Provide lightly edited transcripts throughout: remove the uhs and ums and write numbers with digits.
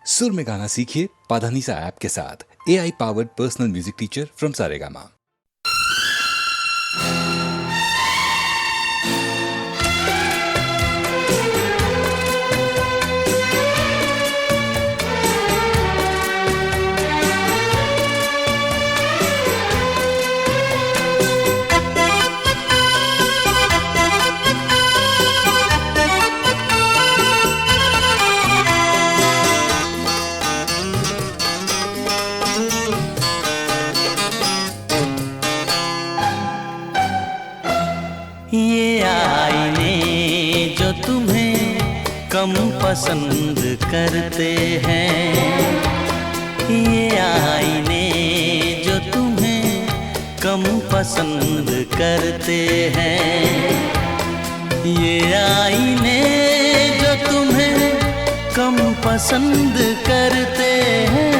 सुर में गाना सीखिए पाधानीसा ऐप के साथ। AI powered personal music teacher from Saregama. ये आईने जो तुम्हें कम पसंद करते हैं, ये आईने जो तुम्हें कम पसंद करते हैं, ये आईने जो तुम्हें कम पसंद करते हैं,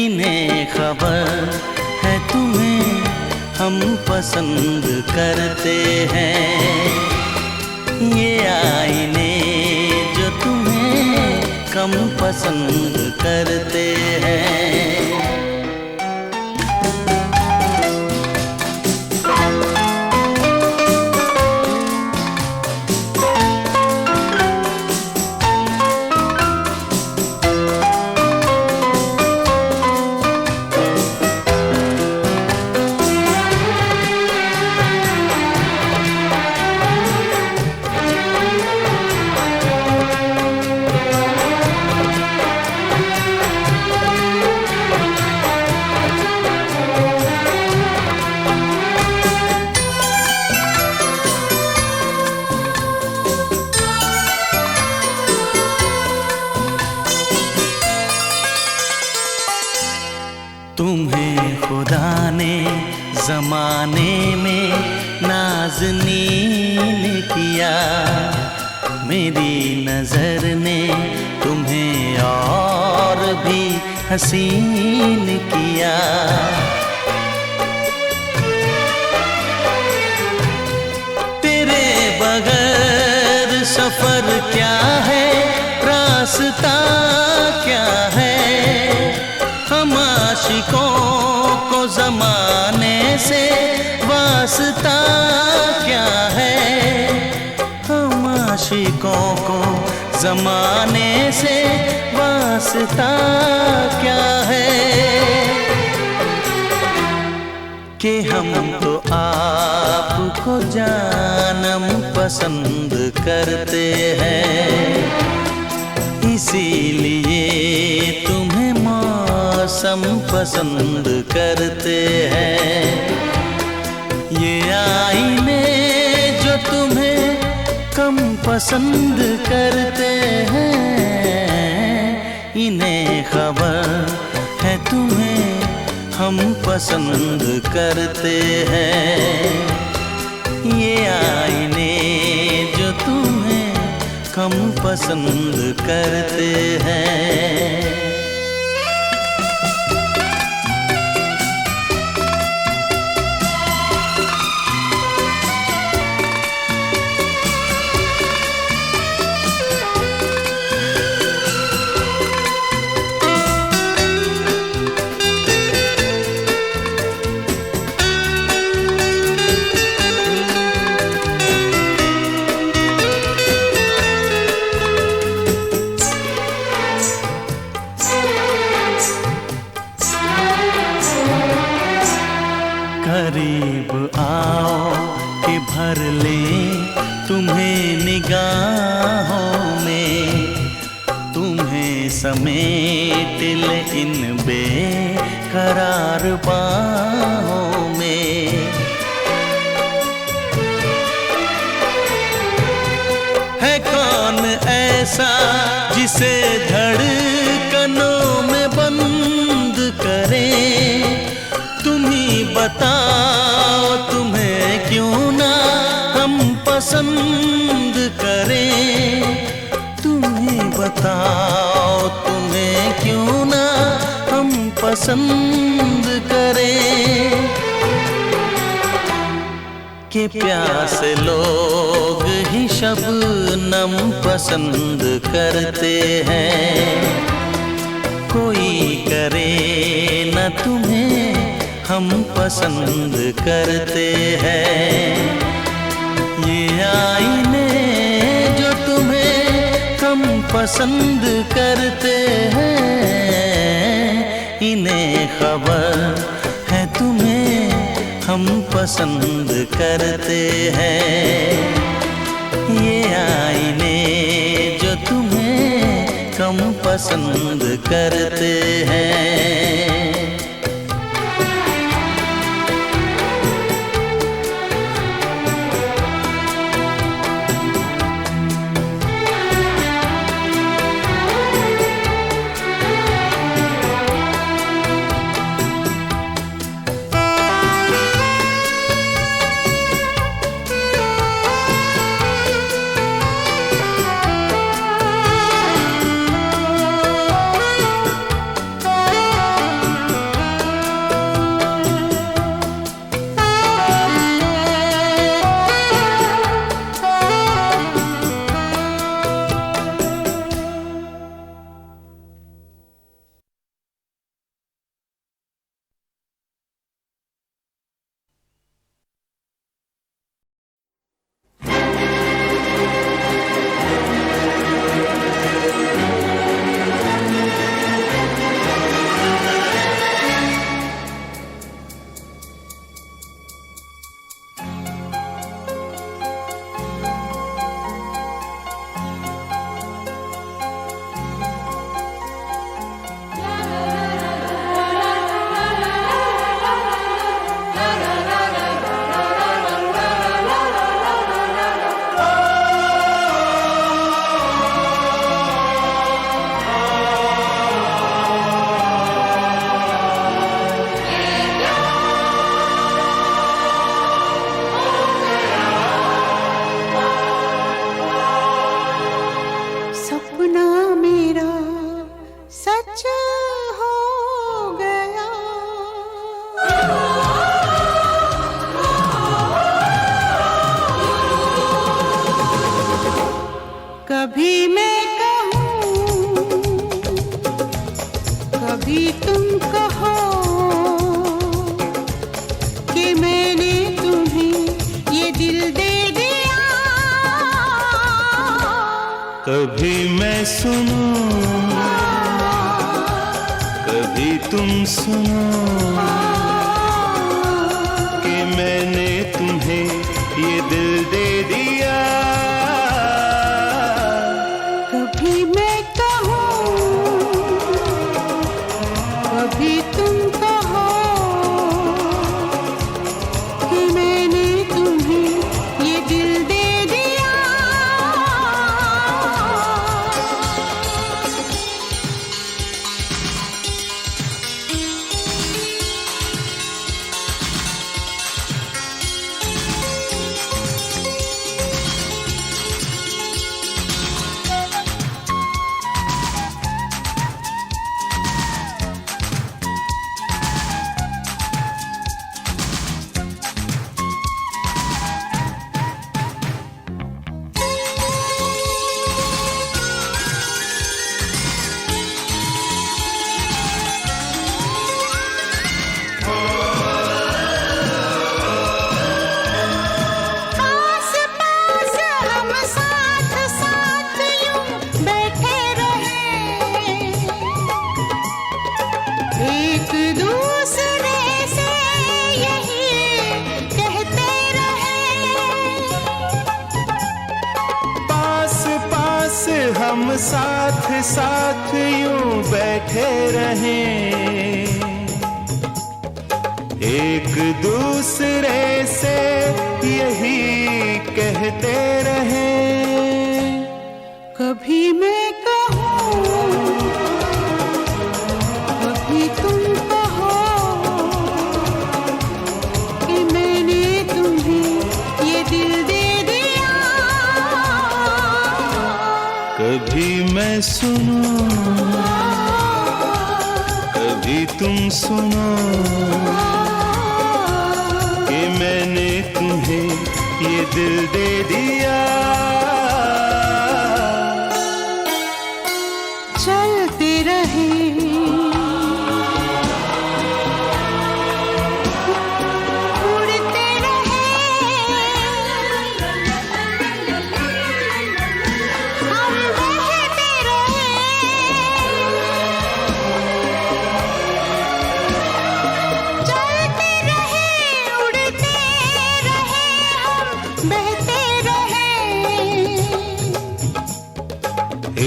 इन्हें खबर है तुम्हें हम पसंद करते हैं। ये आईने जो तुम्हें कम पसंद करते हैं। तुम्हें खुदा ने ज़माने में नाज़नीन किया, मेरी नज़र ने तुम्हें और भी हसीन किया। तेरे बगैर सफ़र क्या है, रास्ता क्या है, हम आशिकों को ज़माने से वास्ता क्या है, हम आशिकों को ज़माने से वास्ता क्या है, कि हम तो आपको जानम पसंद करते हैं, इसीलिए तुम्हें मौसम पसंद करते हैं। ये आईने जो तुम्हें कम पसंद करते हैं, इन्हें खबर है तुम्हें हम पसंद करते हैं। ये आईने जो तुम्हें कम पसंद करते हैं। करीब आओ कि भर ले तुम्हें निगाहों में, तुम्हें समेट ले इन बेकरार बाहों में। है कौन ऐसा जिसे धड़कनों में बंद करें, तुम्ही बताओ तुम्हें क्यों ना हम पसंद करें, तुम्ही बताओ तुम्हें क्यों ना हम पसंद करें, कि प्यासे लोग ही शबनम पसंद करते हैं। कोई करे न तुम्हें हम पसंद करते हैं। ये आईने जो तुम्हें कम पसंद करते हैं, इन्हें खबर है तुम्हें हम पसंद करते हैं। ये आईने जो तुम्हें कम पसंद करते हैं। कभी मैं कहूँ, कभी तुम कहो कि मैंने तुम्हें ये दिल दे दिया। कभी मैं सुनूं, कभी तुम सुनो कि मैंने तुम्हें ये दिल दे दिया। कभी मैं कहूँ, कभी तुम कहो कि मैंने तुम्हें ये दिल दे दिया। हम साथ साथ यूं बैठे रहें, एक दूसरे से यही कहते रहें। कभी मैं कहूँ, कभी तुम कहो कि मैंने तुम्हें ये दिल दे दिया। कभी मैं सुनूं, कभी तुम सुनो कि मैंने तुम्हें दिल दे दिया। चलते रहे उड़ते रहे हम बहते रहे। चलते रहे उड़ते रहे हम बहते रहे।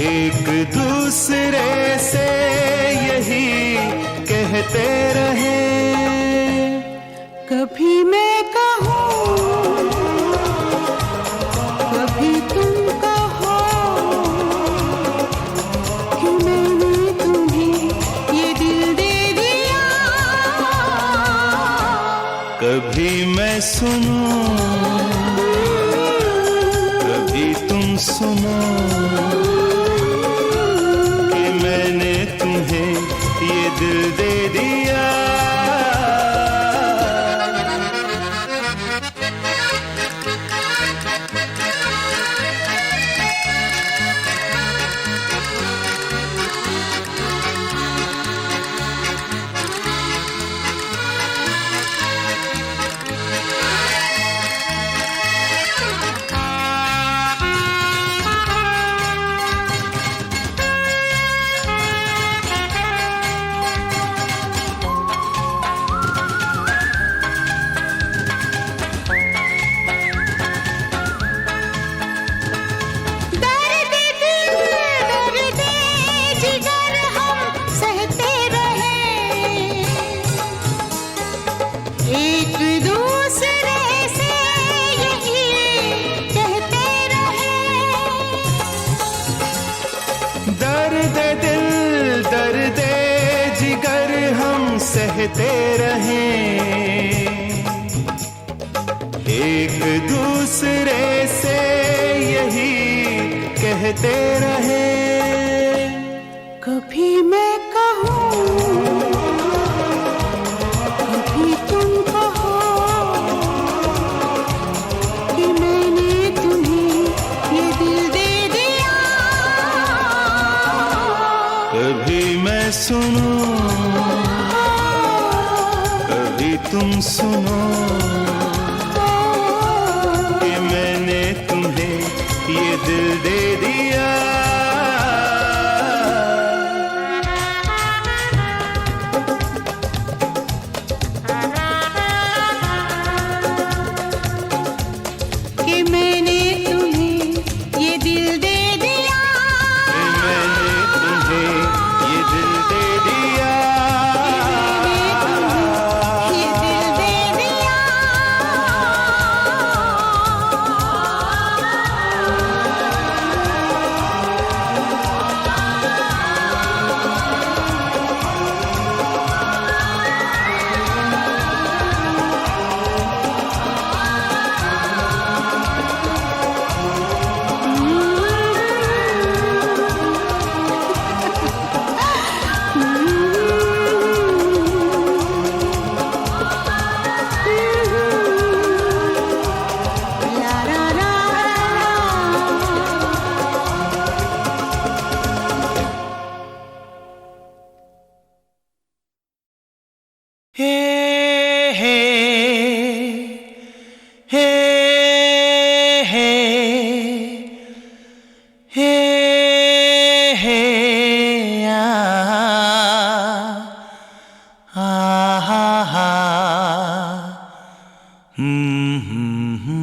एक दूसरे से यही कहते रहे। कभी मैं कहूँ कभी तुम कहो कि मैंने तुम्हें ये दिल दे दिया। कभी मैं सुनूं कभी तुम सुनो कि मैंने तुम्हें ये दिल दे दिया। दर्द दिल दर्द जिगर हम सहते रहे। एक दूसरे से यही कहते रहे। दर्द दिल दर्द जिगर हम सहते रहे। एक दूसरे से यही कहते रहे। कभी मैं कहूँ कभी तुम कहो कि मैंने तुम्हें ये दिल दे दिया। कभी मैं सुनूं कभी तुम सुनो कि मैंने तुम्हें ये दिल दे दिया। कि मैंने तुम्हें ये दिल दे दिया। कि मैंने तुम्हें ये दिल दे दिया। ये दिल दे दिया। ला ला ला हे हे हे हे हे हे आ हा हा हम्म।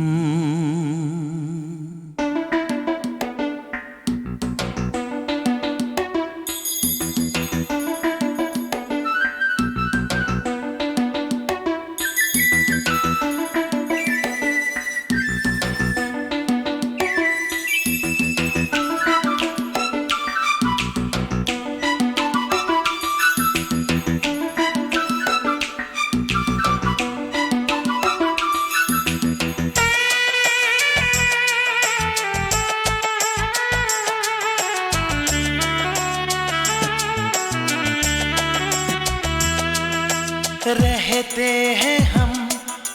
रहते हैं हम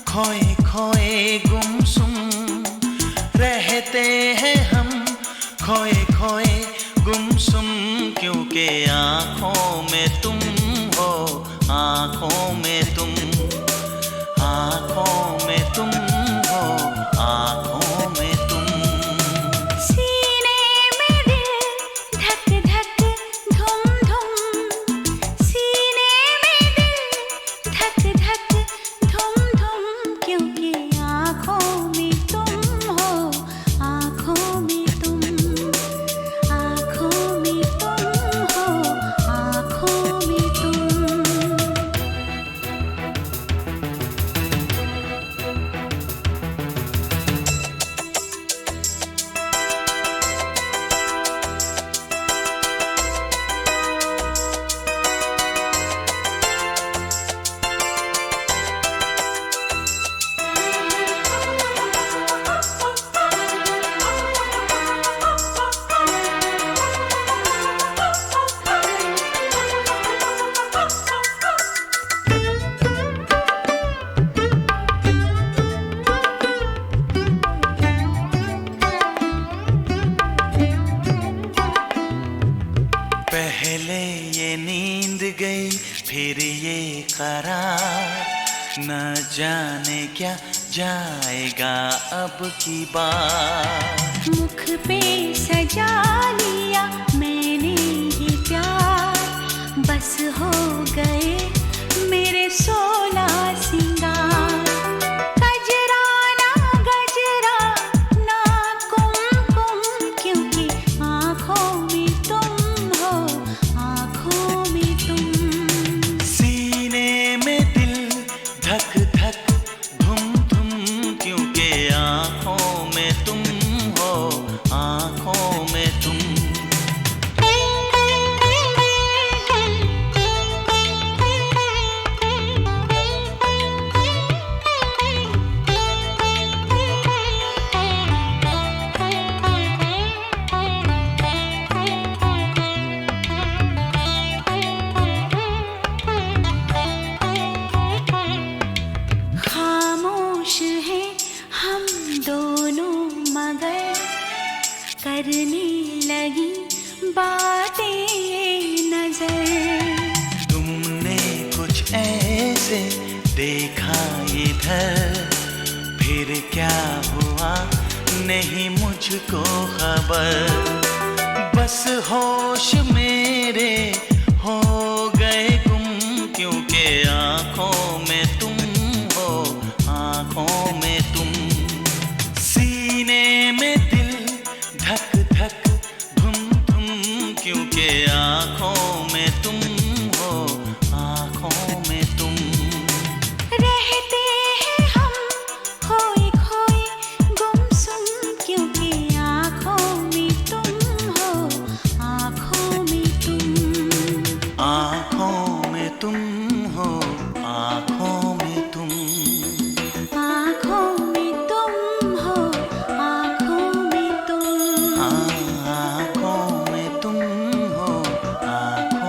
खोए खोए गुमसुम रहते हैं हम खोए खोए गुमसुम, क्योंकि आँखों में तुम हो, आँखों में तुम, आँखों में तुम हो, आँखों में तुम। सीने में दिल धक धक धुम धुम, सीने में दिल धक धक धुम धुम, क्योंकि आँखों में तुम हो, आँखों में तुम, आँखों में तुम हो, आँखों में तुम। पहले ये नींद गई फिर ये करार, न जाने क्या जाएगा अब की बार। मुख पे सजा लिया मैंने ये प्यार, बस हो गए मेरे 16 सिंगार। गजरा ना गजरा ना कुमकुम, क्योंकि आँखों में तुम हो, आँखों में तुम। सीने में दिल धक धक धुम धुम, क्योंकि आँखों में तुम हो, आँखों में तुम। खामोश हैं हम दोनों मगर करने लगी बातें नजर। तुमने कुछ ऐसे देखा इधर, फिर क्या हुआ नहीं मुझको खबर। बस होश मेरे हो गए गुम, क्योंकि आँखों में तुम हो, आँखों में तुम। सीने में दिल धक धक धुम धुम, क्योंकि आँखों में तुम हो, आँखों में तुम। रहते हैं हम खोए खोए गुमसुम, क्योंकि आँखों में तुम हो, आँखों में तुम। आँखों में तुम हो, आँखों में तुम। आँखों में तुम हो, आँखों में तुम। आँखों में तुम हो, आँखों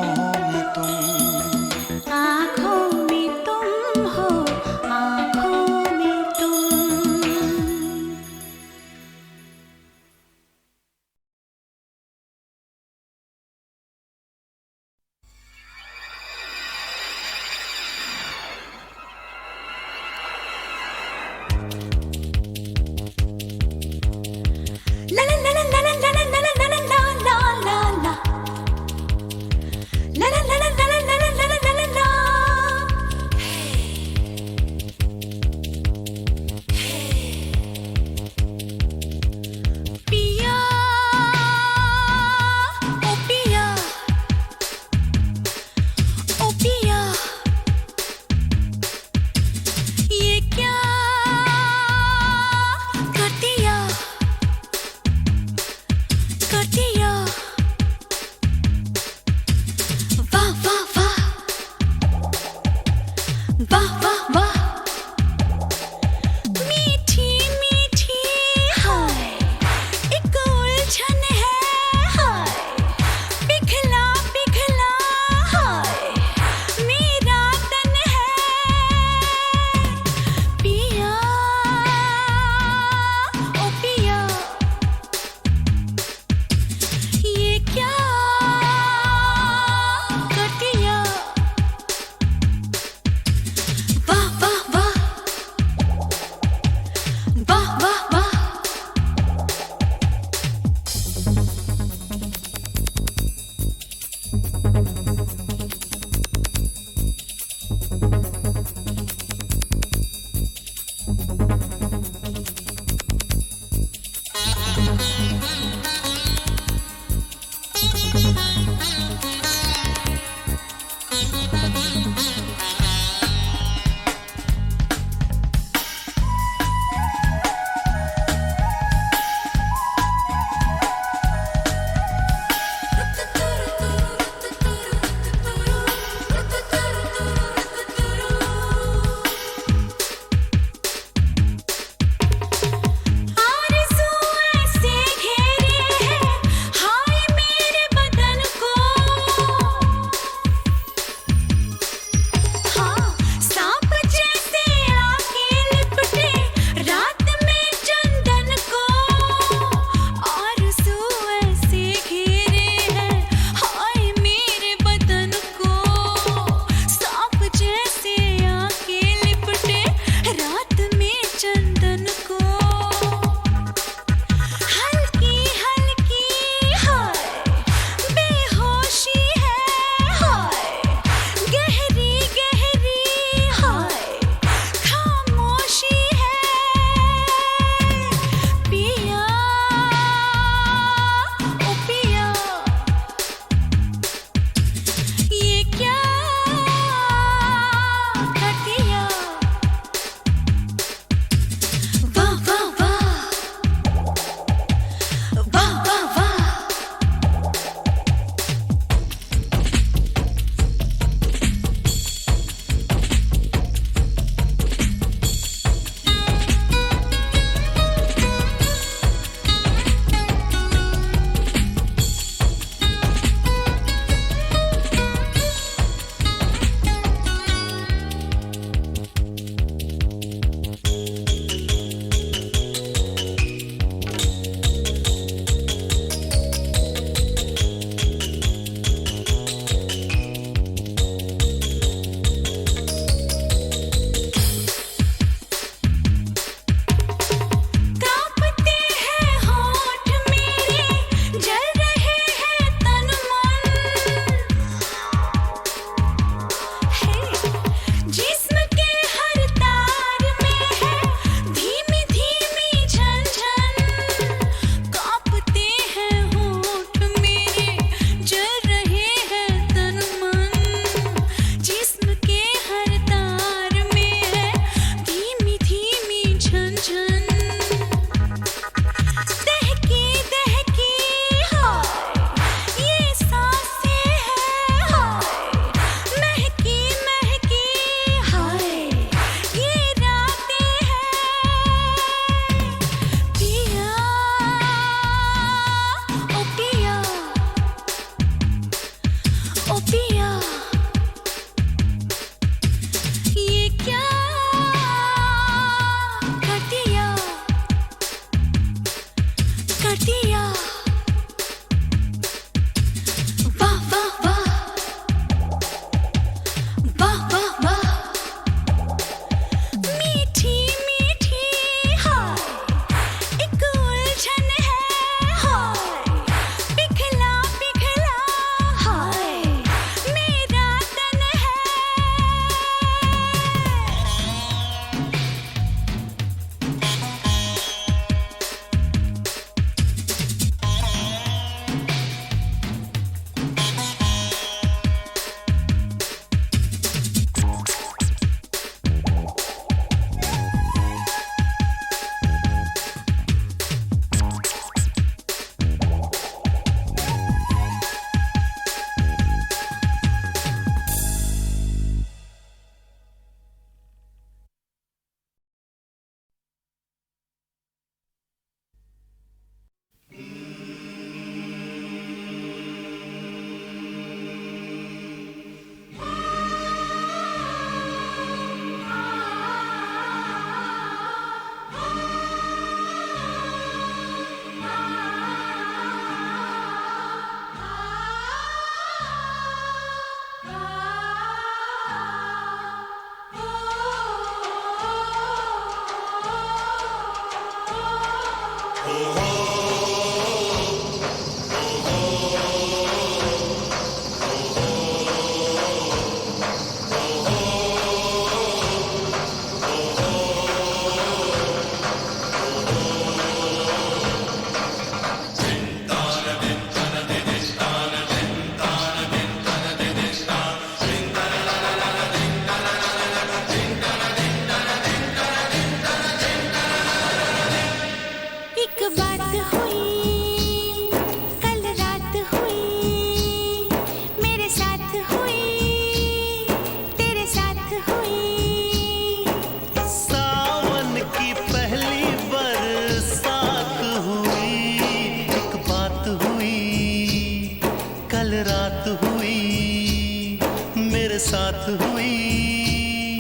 साथ हुई,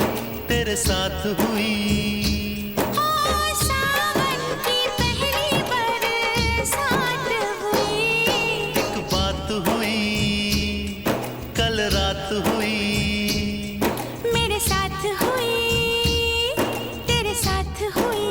तेरे साथ हुई। ओ सावन की पहली बरसात हुई, एक बात हुई, कल रात हुई, मेरे साथ हुई, तेरे साथ हुई।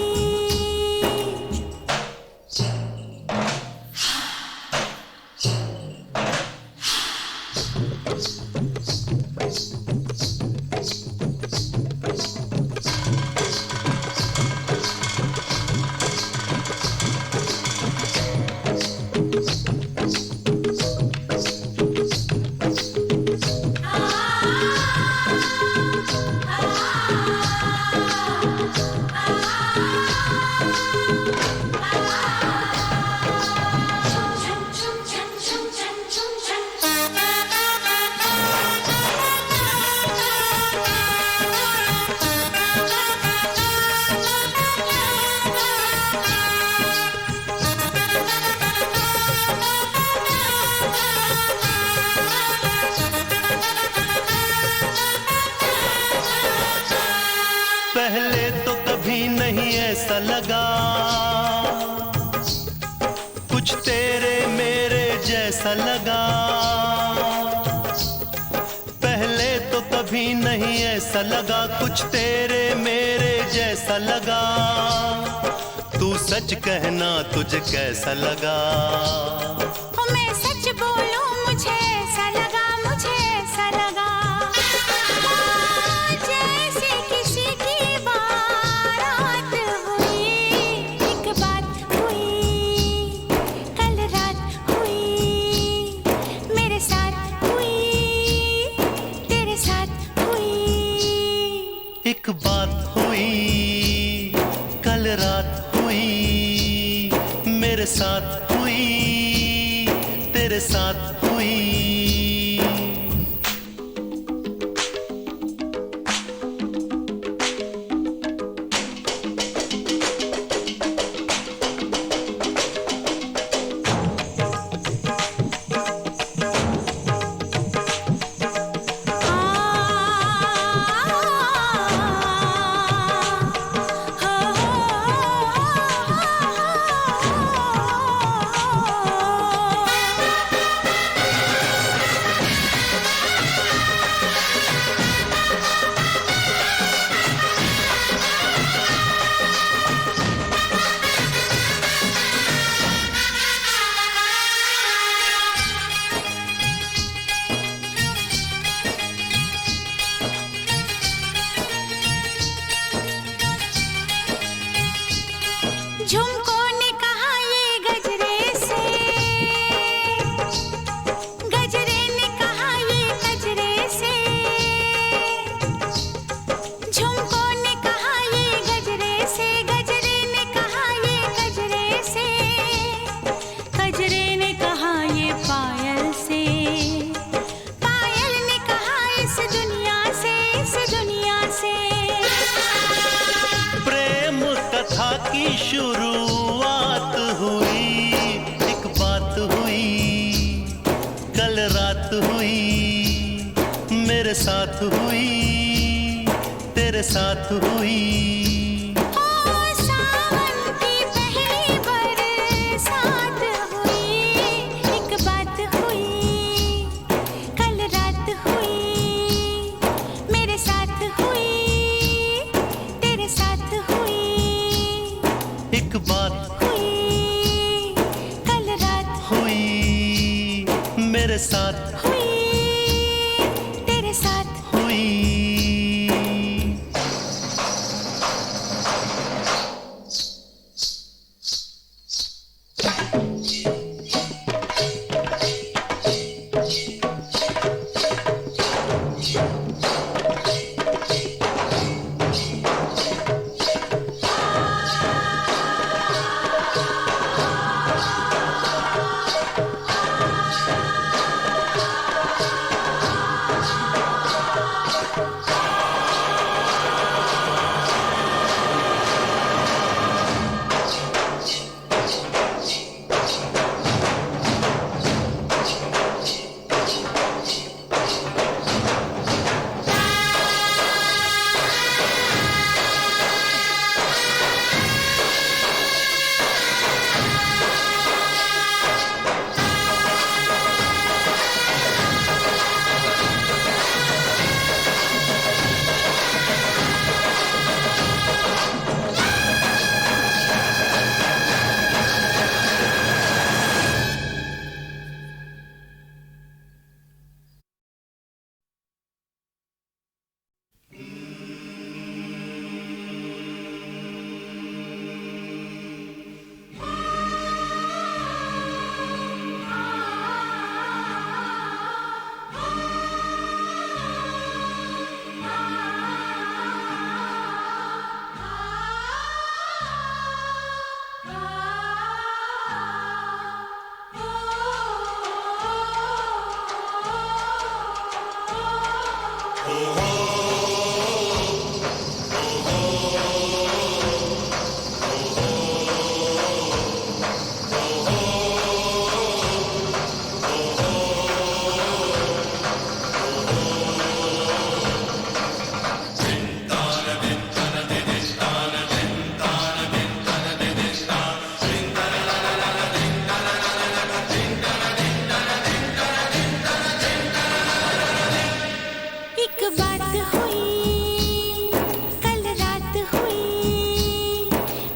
पहले तो कभी नहीं ऐसा लगा, कुछ तेरे मेरे जैसा लगा। पहले तो कभी नहीं ऐसा लगा, कुछ तेरे मेरे जैसा लगा। तू सच कहना तुझे कैसा लगा? ओ मैं सच बोलूं मुझे ऐसा लगा, मुझे ऐसा लगा। जैसे किसी की बारात हुई, एक बात हुई, कल रात हुई, मेरे साथ हुई, तेरे साथ हुई। एक बात हुई, कल रात हुई, मेरे साथ हुई, तेरे साथ हुई। झुमको ने कहा ये गजरे से, गजरे ने कहा ये गजरे से। झुमको ने कहा ये गजरे से, गजरे ने कहा ये गजरे से। गजरे ने कहा ये पायल से, पायल ने कहा इस दुनिया से, इस दुनिया से। प्रेम कथा की शुरुआत हुई, एक बात हुई, कल रात हुई, मेरे साथ हुई, तेरे साथ हुई। ओ सावन की पहली बरसात हुई, एक बात हुई, कल रात हुई, मेरे साथ हुई, तेरे साथ हुई। एक बात हुई, कल रात हुई, मेरे साथ हुई, तेरे साथ हुई। एक बात हुई कल रात हुई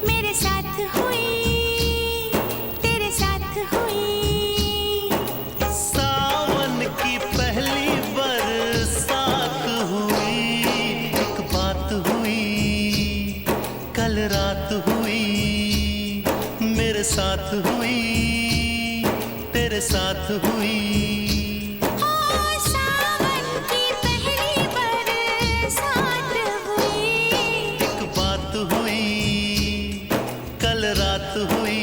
मेरे साथ हुई तेरे साथ हुई। सावन की पहली बरसात हुई, एक बात हुई कल रात हुई मेरे साथ हुई तेरे साथ हुई। सावन की पहली बरसात हुई, एक बात हुई कल रात हुई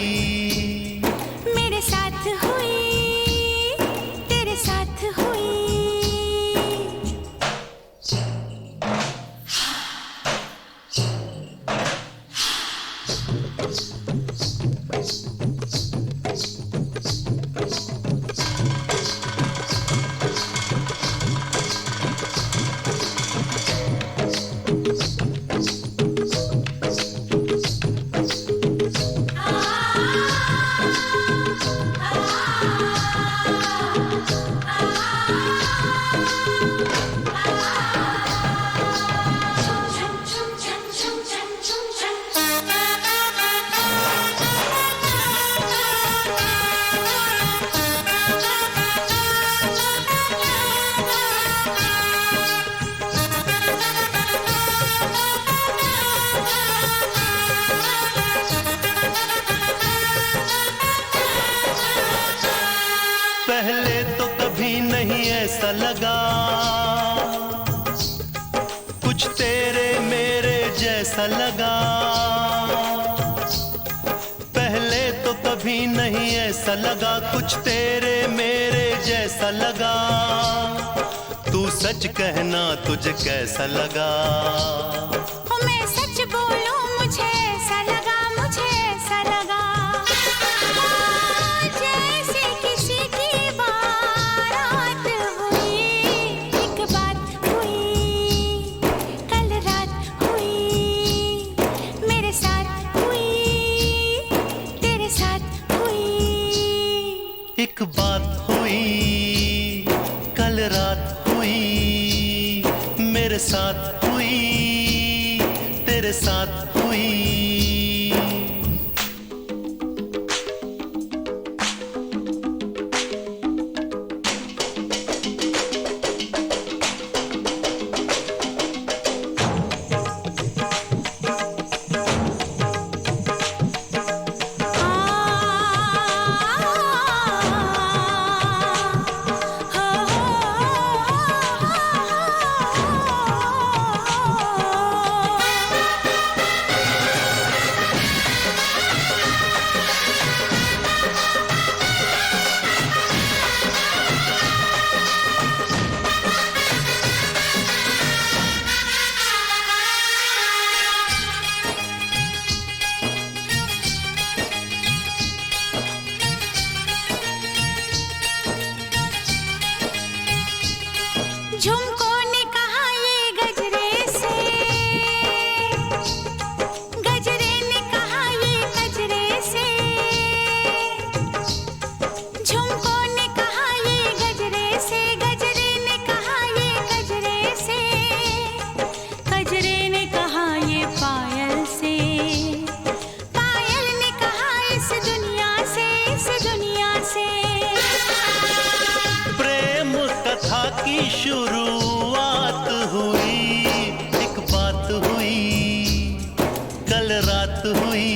मेरे साथ हुई तेरे साथ हुई। पहले तो कभी नहीं ऐसा लगा कुछ तेरे मेरे जैसा लगा। पहले तो कभी नहीं ऐसा लगा कुछ तेरे मेरे जैसा लगा। तू सच कहना तुझे कैसा लगा। मैं सच बोलूं मुझे ऐसा लगा मुझे ऐसा लगा जैसे किसी की बारात हुई। एक बात हुई कल रात हुई मेरे साथ हुई तेरे साथ हुई। एक बात हुई कल रात हुई मेरे साथ हुई तेरे साथ हुई। झुमको ने कहा ये गजरे से, गजरे ने कहा ये गजरे से। झुमको ने कहा ये गजरे से, गजरे ने कहा ये गजरे से। गजरे ने कहा ये पायल से, पायल ने कहा इस दुनिया से, इस दुनिया से। प्रेम कथा की शुरुआत हुई, एक बात हुई कल रात हुई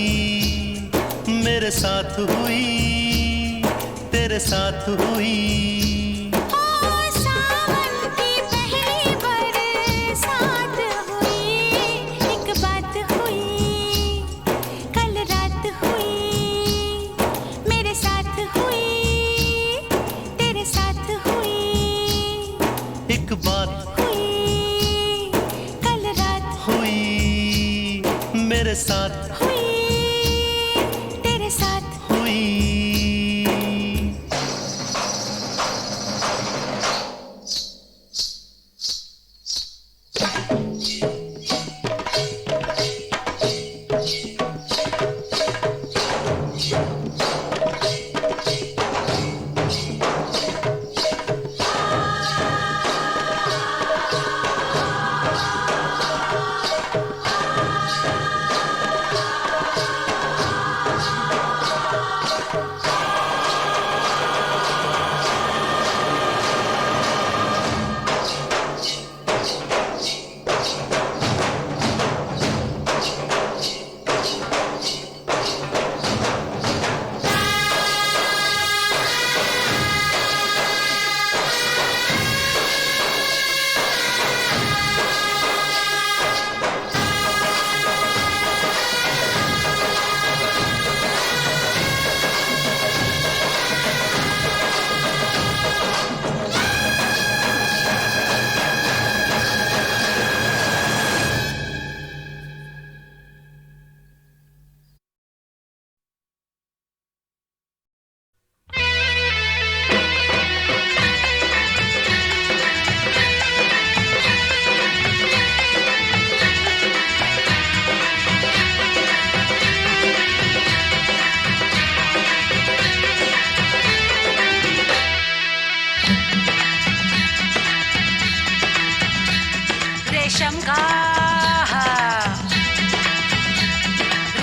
मेरे साथ हुई तेरे साथ हुई। सावन की पहली बरसात हुई, एक बात हुई कल रात हुई मेरे साथ हुई तेरे साथ हुई। एक बात हुई तेरे साथ हुई तेरे साथ हुई।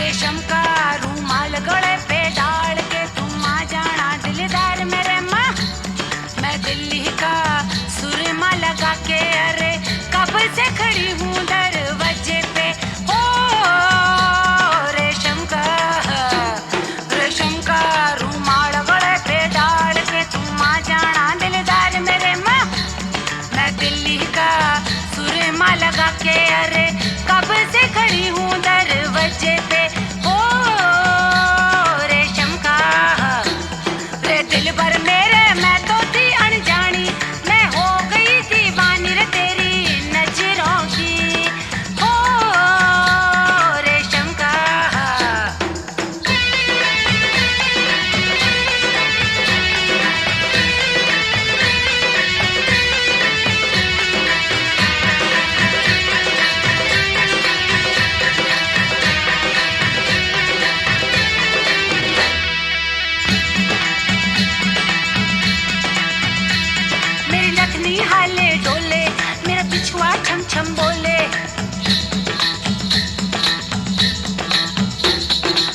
रेशम का रूमाल गले पे डाल के तुम आ जाना दिलदार मेरे माँ। मैं दिल्ली का सुरमा लगा के अरे कब से खड़ी हूँ दरवाजे पे। ओ रेशम का रूमाल गले पे डाल के तुम आ जाना दिलदार मेरे माँ। मैं दिल्ली का सुरमा लगा के अरे कब से खड़ी हूँ दरवाजे पे। ओ रेशम का रे दिल भर मेरे मैं तो थी अनजानी, मैं हो गई दीवानी रे तेरी नजरों की। ओ रेशम का मेरी लखनी हाले डोले, मेरा पिछुआ छम छम बोले।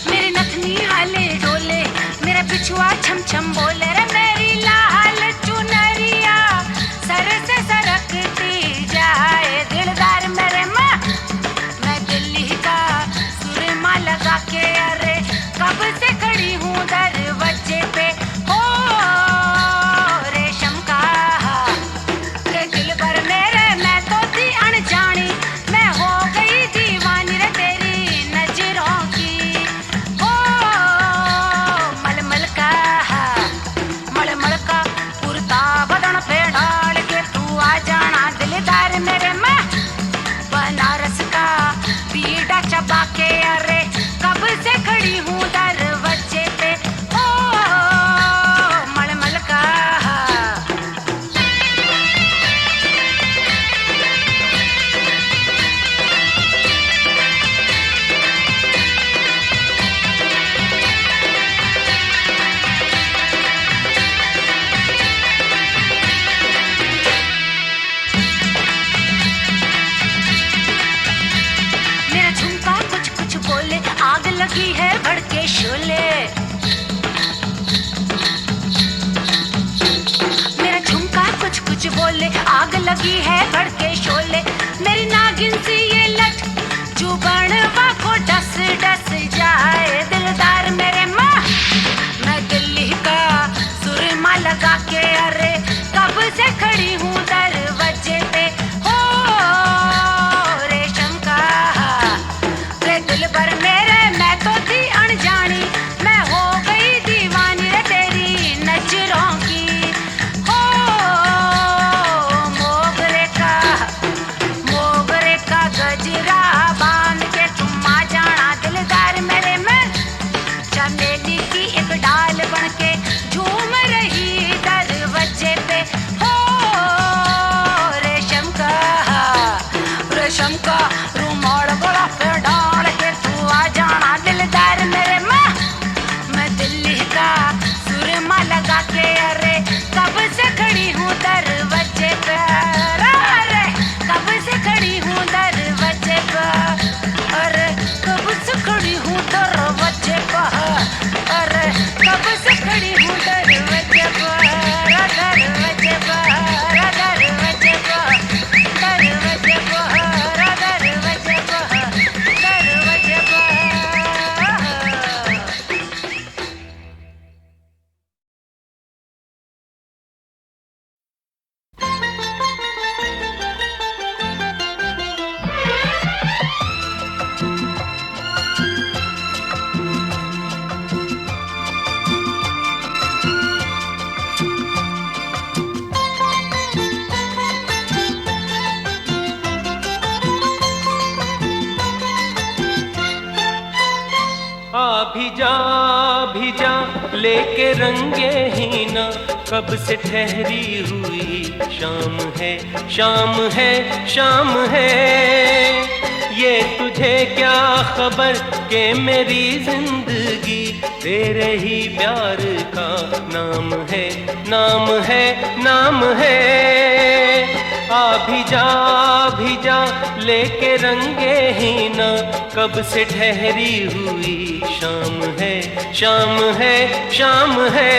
मेरी नखनी हाले डोले, मेरा पिछुआ छम छम बोले। रे मेरी लाल चुनरिया सर से सरकती जाए दिलदार मेरे माँ। मैं दिल्ली का सुरमा लगा के अरे कब से खड़ी हूँ दरवाजे पे। ओ रेशम का रे दिल भर मेरे मैं तो थी अनजानी, मैं हो गई दीवानी रे तेरी नजरों की। ओ मलमल का कुर्ता बदन पे डाल के तू आ जाना दिलदार मेरे माँ। बनारस का बीड़ा चबा के अरे कब से खड़ी हूँ दरवाजे पे। ओ मलमल का मेरा झुमका कुछ कुछ बोले, आग लगी है भड़के शोले। मेरा झुमका कुछ कुछ बोले, आग लगी है भड़के शोले। मेरी नागिन सी ये लट जुबानवा को डस डस जाए दिलदार मेरे माँ। मैं दिल्ली का सुरमा लगा के अरे कब से खड़ी हूँ दरवाजे पे। ओ रेशम का रे दिल भर मेरे मैं तो थी अनजानी, मैं हो गई दीवानी रे तेरी नजरों की। ओ मोगरे का गजरा बांध के तुम आ जाना भी जा लेके रंगे ही ना, कब से ठहरी हुई शाम है, शाम है, शाम है। ये तुझे क्या खबर के मेरी जिंदगी तेरे ही प्यार का नाम है, नाम है, नाम है। भी जा लेके रंगे ही ना, कब से ठहरी हुई शाम है, शाम है, शाम है।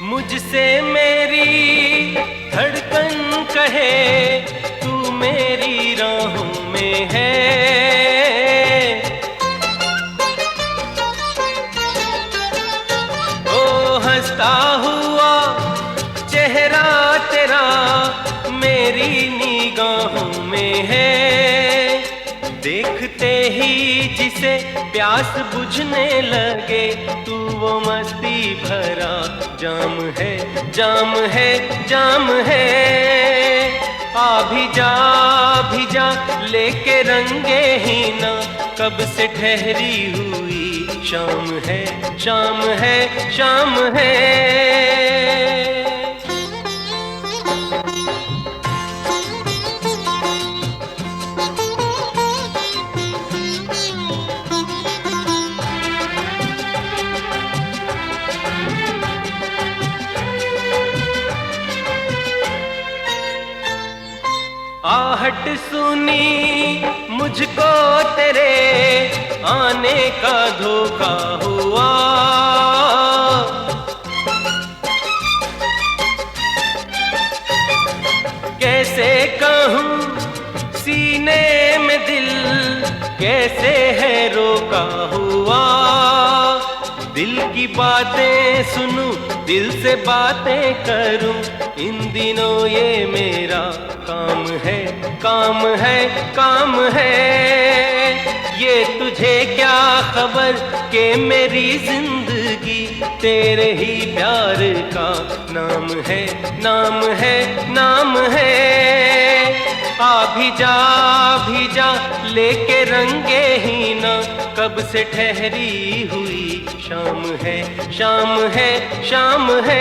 मुझसे मेरी धड़कन कहे तू मेरी राहों में है, ओ हंसता हुआ चेहरा तेरा मेरी निगाहों में है। देखते ही जिसे प्यास बुझने लगे, तू वो मस्ती भरा जाम है, जाम है, जाम है। भी जा लेके रंगे ही ना, कब से ठहरी हुई शाम है, शाम है, शाम है। आहट सुनी मुझको तेरे आने का धोखा हुआ, कैसे कहूँ सीने में दिल कैसे है रोका हुआ। दिल की बातें सुनूं, दिल से बातें करूं, इन दिनों ये मेरा काम है, काम है, काम है। ये तुझे क्या खबर के मेरी जिंदगी तेरे ही प्यार का नाम है, नाम है, नाम है। भी जा लेके रंगे ही ना, कब से ठहरी हुई शाम है, शाम है, शाम है।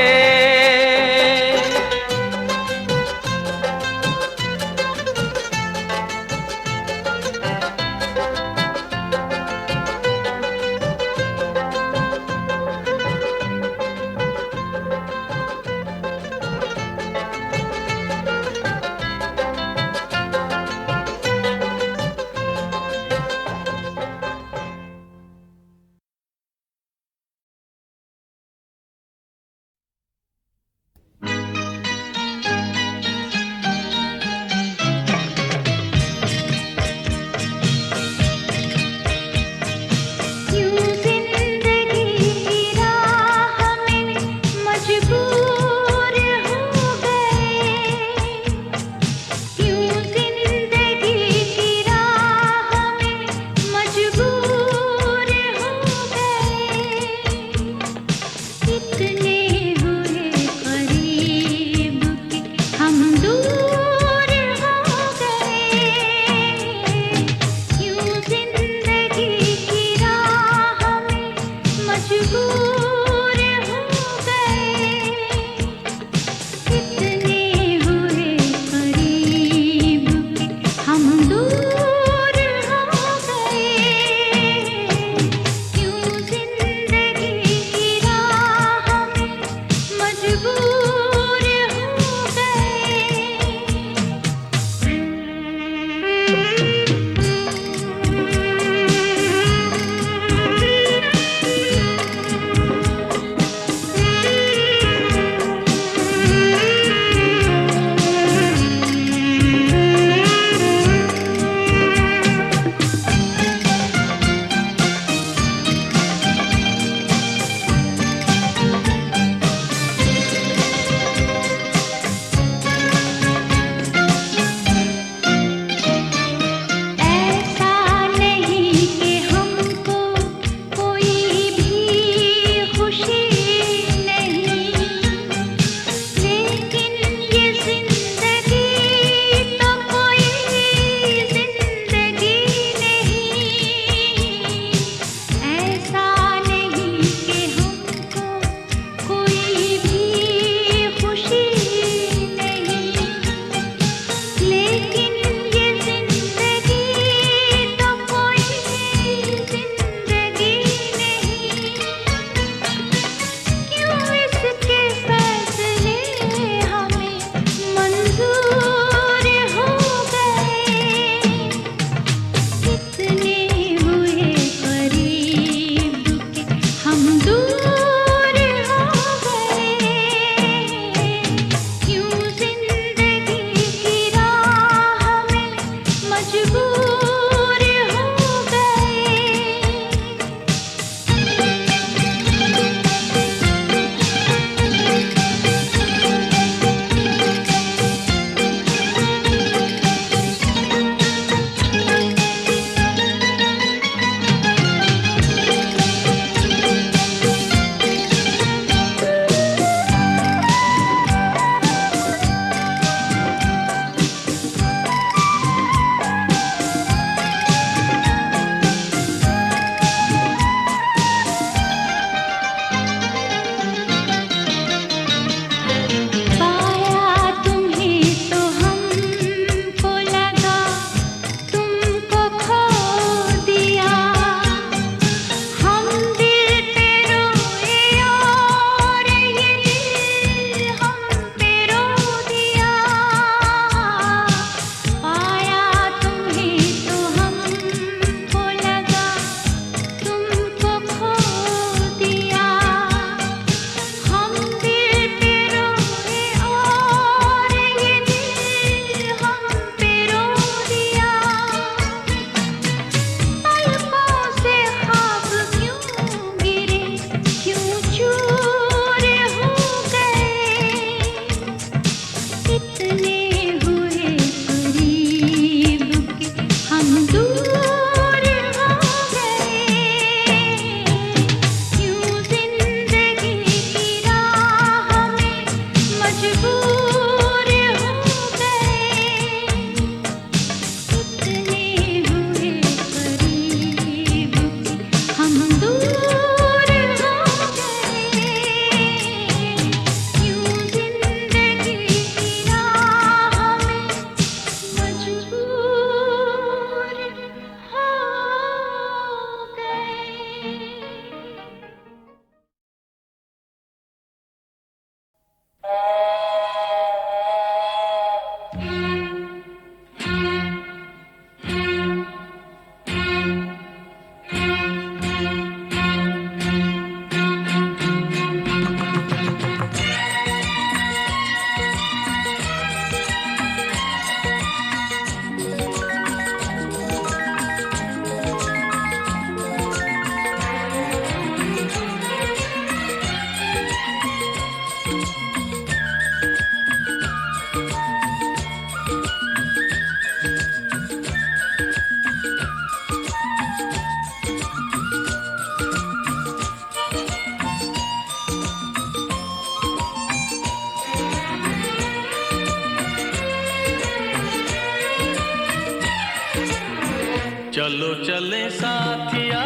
चलो चले साथिया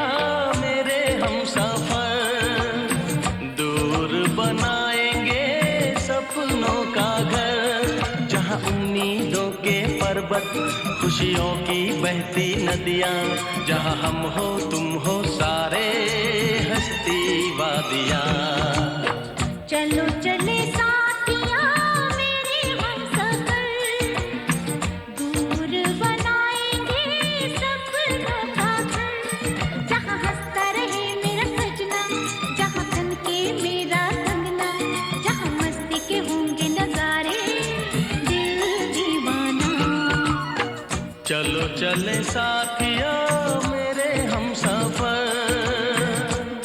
मेरे हम सफर, दूर बनाएंगे सपनों का घर, जहाँ उम्मीदों के पर्वत, खुशियों की बहती नदियाँ, जहाँ हम हो तुम हो सारे हस्ती वादियाँ। चलो चले साथिया मेरे हमसफर, दूर बनाएंगे सपनों का घर, जहाँ हंसता रहे मेरा सजना, जहाँ तनके मेरा कंगना, जहाँ मस्ती के होंगे नजारे दिल दीवाना। चलो चले साथिया मेरे हम सफर,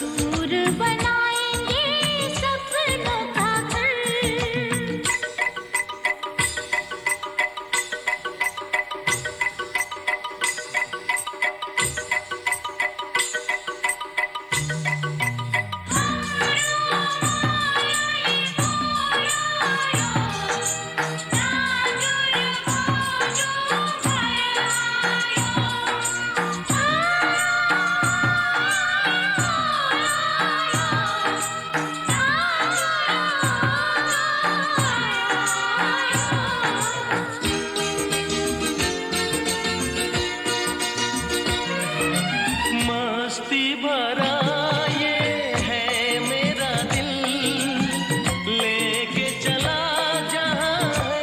दूर बनाएंगे सपनों का घर। मस्ती भरा ये है मेरा दिल, लेके चला जहाँ है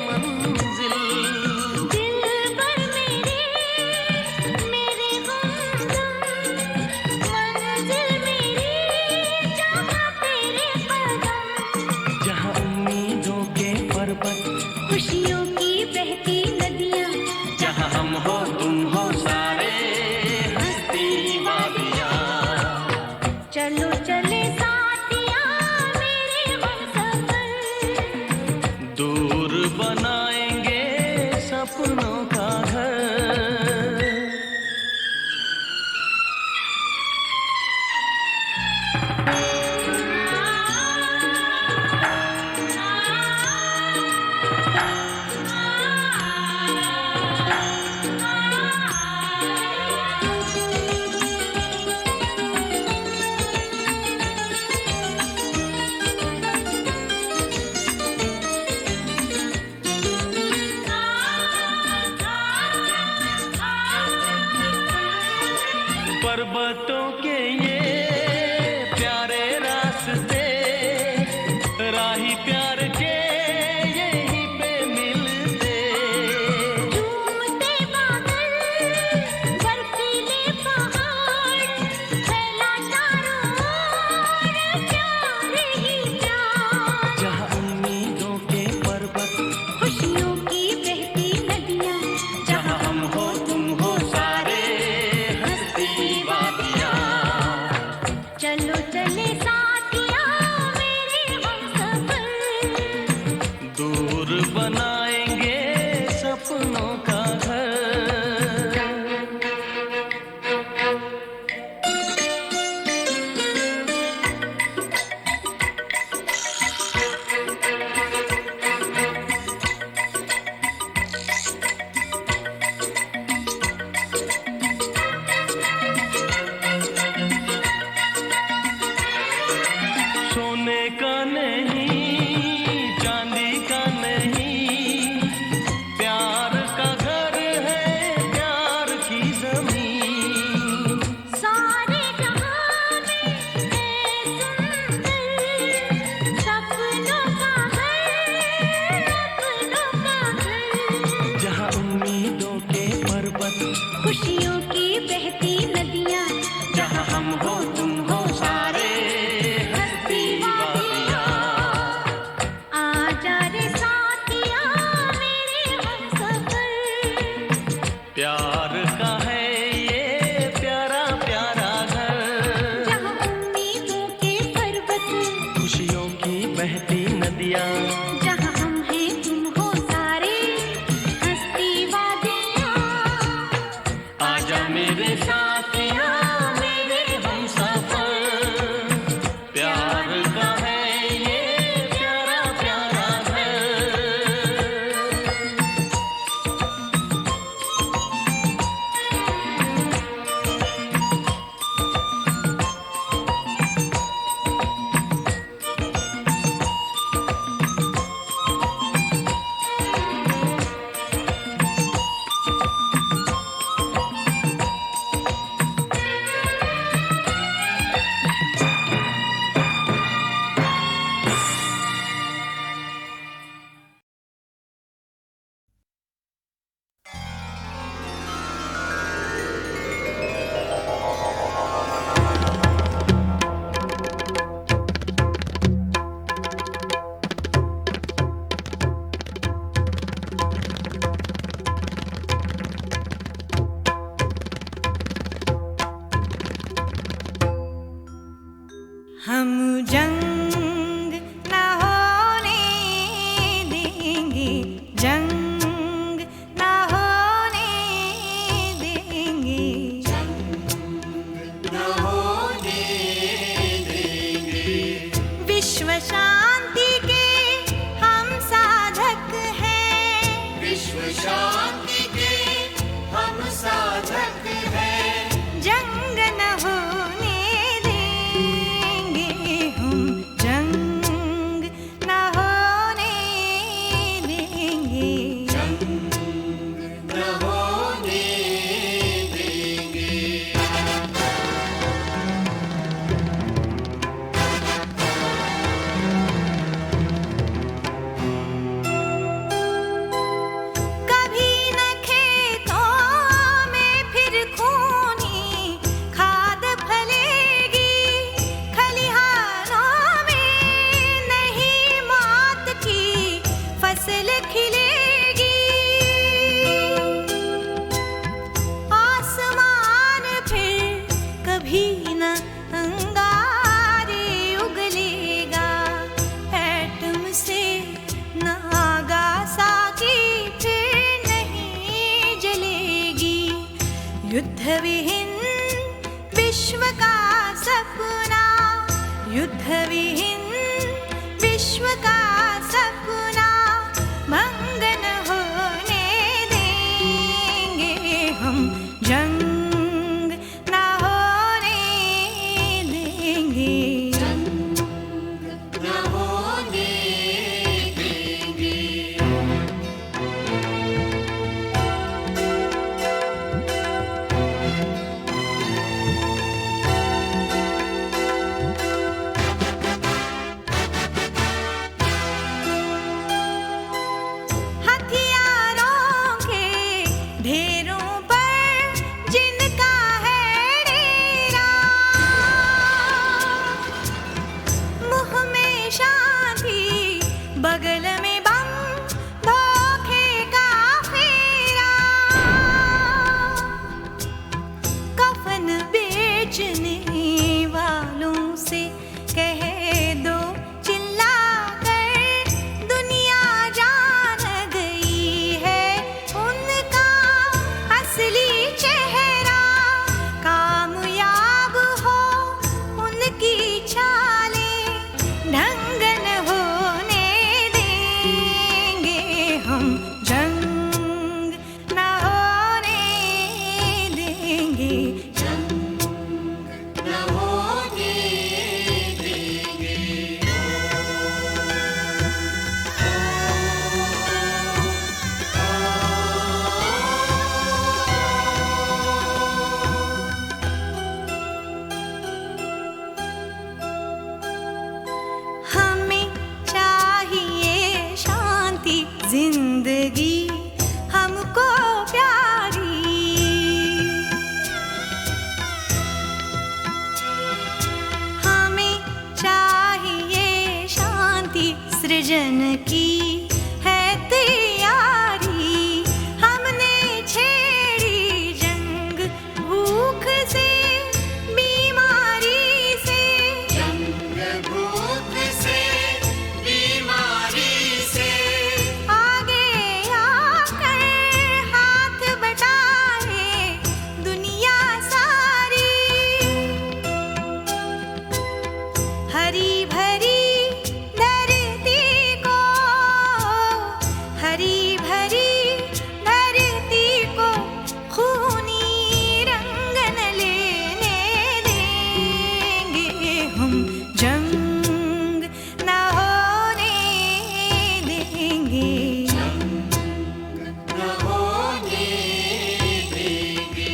मंजिल। दिल भर मेरे गुमसुम, मंजिल मेरी जहाँ तेरे कदम, जहाँ उम्मीदों के पर्वत, खुशियों की बहती नदियाँ, जहाँ हम हो तुम हो सारे हस्ती वादियाँ। चलो चले साथिया मेरे हमसफर, दूर बनाएंगे सपनों का घर। पर्वतों के ये प्यारे रास्ते, राही प्यार के यहीं पे मिलते। झूमते बादल, बर्फीले पहाड़, फैला चारों ओर प्यार ही प्यार, जहाँ उम्मीदों के पर्वत, खुशियों की बहती नदियाँ, जहाँ हम हो तुम हो सारे हस्ती वादियाँ। चलो चले साथिया मेरे हमसफर, दूर बनाएंगे सपनों का घर। सोने का नहीं, चांदी का नहीं, प्यार का घर है, प्यार की जमीन। सारे जहां में है सुंदर, सपनों का घर, अपनों का घर, जहाँ उम्मीदों के पर्वत, खुशियों की बहती नदियाँ, जहाँ हम हो तुम हो सारे हस्ती वादियाँ। आजा रे साथिया मेरे हमसफर, प्यार का है ये प्यारा प्यारा घर, जहाँ उम्मीदों के पर्वत, खुशियों की बहती नदियाँ, जहाँ हम हैं तुम हो सारे हस्ती वादियाँ। आज युद्ध विहीन विश्व का सपना, युद्ध विहीन विश्व का सपना भंग न होने देंगे हम, जंग न होने देंगे, जंग न होने देंगे। हथियारों के ढेरों पर जिनका है डेरा, मुँह में शांति बगल में बम, धोखे का फेरा, कफन बेचने वालों से कह दो चिल्ला कर, दुनिया जान गई है उनका असली चेहरा, कामयाब हो उनकी चालें, ढंग न होने देंगे हम, जंग न होने देंगे, जंग न होने देंगे। हमें चाहिए शांति जिंदगी हमको प्यारी, हमें चाहिए शांति सृजन की है तैयारी, हमने छेड़ी जंग भूख से बीमारी से, जंग भूख से बीमारी से, आगे आकर हाथ बटाए दुनिया सारी, हरी भरी धरती को, हरी भरी धरती को खूनी रंग न लेने देंगे हम, जंग न होने देंगे, जंग न होने देंगे।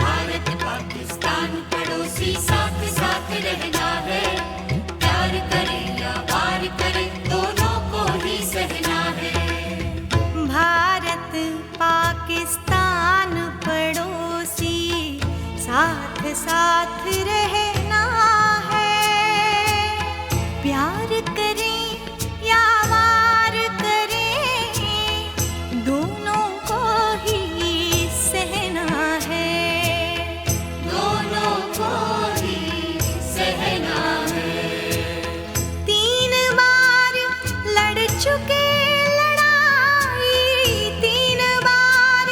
भारत पाकिस्तान पड़ोसी साथ साथ रहना है, प्यार करे या वार करे दोनों को ही सहना है। भारत पाकिस्तान पड़ोसी साथ साथ रहना है, प्यार करें या वार करें दोनों को ही सहना है, दोनों को ही सहना है। 3 बार लड़ चुके लड़ाई, 3 बार,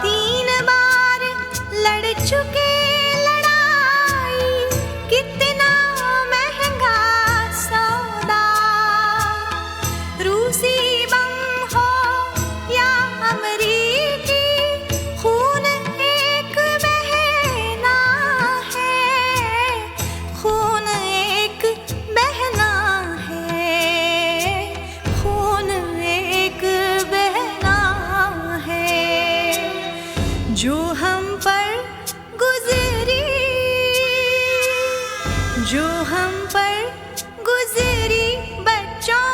3 बार लड़ चुके लड़ाई, कितना महंगा सौदा, रूसी बम हो या अमरीकी, खून एक बहना है, खून एक बहना है, खून एक बहना है, जो हम पर गुजरी, जो हम पर गुजरी बच्चों